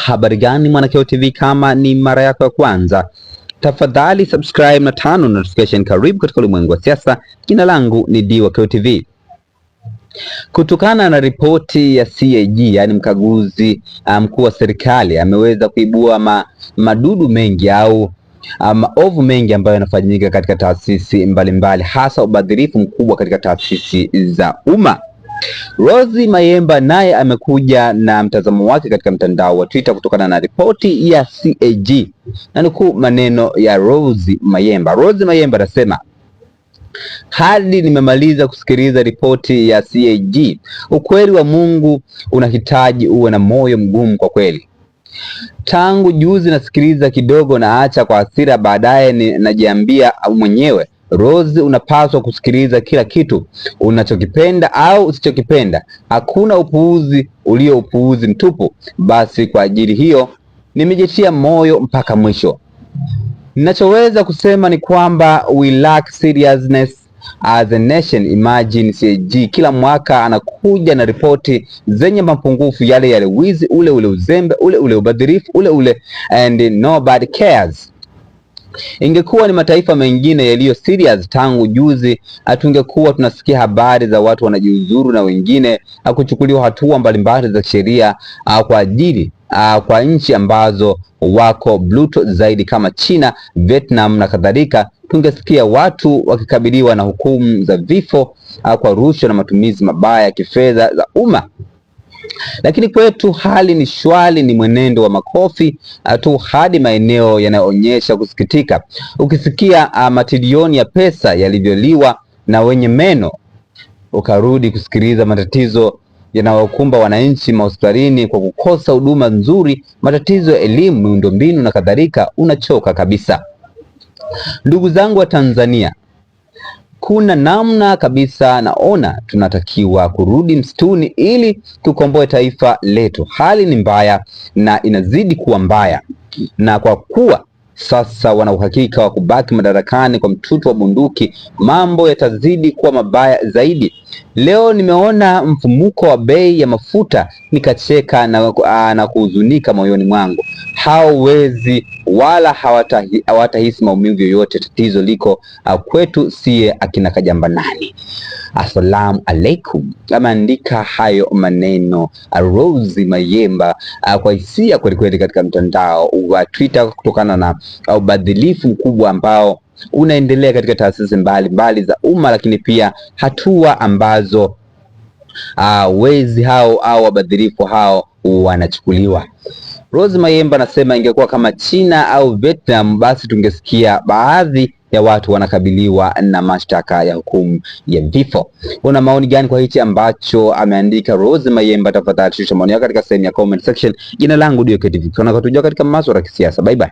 Habari gani Mwanakeo TV, kama ni mara yako ya kwanza tafadhali subscribe na turn on notification. Karibu katika ulimwengu wa siasa. Jina langu ni Diwakeo TV. Kutokana na ripoti ya CAG, yani mkaguzi mkuu wa serikali, ameweza kuibua madudu mengi au maovu mengi ambayo yanafanyika katika taasisi mbalimbali, hasa ubadhirifu mkubwa katika taasisi za umma. Rose Mayemba naye amekuja na mtazamo wake katika mtandao wa Twitter kutokana na ripoti ya CAG. Na nukuu maneno ya Rose Mayemba. Rose Mayemba anasema, hadi nimemaliza kusikiliza ripoti ya CAG, ukweli wa Mungu unahitaji uwe na moyo mgumu kwa kweli. Tangu juzi nasikiliza kidogo, naacha kwa hasira, baadaye najiambia mwenyewe, Rose, unapaswa kusikiliza kila kitu, unachokipenda au usichokipenda. Hakuna upuuzi ulio upuuzi mtupu. Basi kwa ajili hiyo nimejitia moyo mpaka mwisho. Ninachoweza kusema ni kwamba we lack seriousness as a nation. Imagine CAG kila mwaka anakuja na ripoti zenye mapungufu yale, wizi ule, uzembe ule, ubadhirifu ule, and nobody cares. Ingekuwa ni mataifa mengine yaliyo serious tangu juzi, hatungekuwa tunasikia habari za watu wanajiuzuru na wengine kuchukuliwa hatua mbalimbali za sheria kwa ajili kwa nchi ambazo wako brutal zaidi kama China, Vietnam na kadhalika. Tungesikia watu wakikabiliwa na hukumu za vifo kwa rushwa na matumizi mabaya ya kifedha za umma. Lakini kwetu hali ni shwari, ni mwenendo wa makofi tu hadi maeneo yanayoonyesha kusikitika. Ukisikia matilioni ya pesa yalivyoliwa na wenye meno, ukarudi kusikiliza matatizo yanayokumba wananchi mahospitalini kwa kukosa huduma nzuri, matatizo ya elimu, miundombinu na kadhalika, unachoka kabisa. Ndugu zangu wa Tanzania, kuna namna kabisa naona tunatakiwa kurudi msituni ili tukomboe taifa letu. Hali ni mbaya na inazidi kuwa mbaya, na kwa kuwa sasa wana uhakika wa kubaki madarakani kwa mtutu wa bunduki, mambo yatazidi kuwa mabaya zaidi. Leo nimeona mfumuko wa bei ya mafuta, nikacheka na kuhuzunika moyoni mwangu. Hawezi wala hawatahisi maumivu yoyote. Tatizo liko kwetu sie akina Kajambanani. Assalamu alaikum. Ameandika hayo maneno Rose Mayemba kwa hisia kweli katika mtandao wa Twitter kutokana na ubadhilifu mkubwa ambao unaendelea katika taasisi mbalimbali za umma, lakini pia hatua ambazo wezi hao au wabadhilifu hao wanachukuliwa. Rose Mayemba anasema ingekuwa kama China au Vietnam, basi tungesikia baadhi ya watu wanakabiliwa na mashtaka ya hukumu ya vifo. Una maoni gani kwa hichi ambacho ameandika Rose Mayemba? Tafadhali shusha maoni yako katika sehemu ya comment section. Jina langu Diwakeo TV, tunakutujua katika masuala ya kisiasa. Bye bye.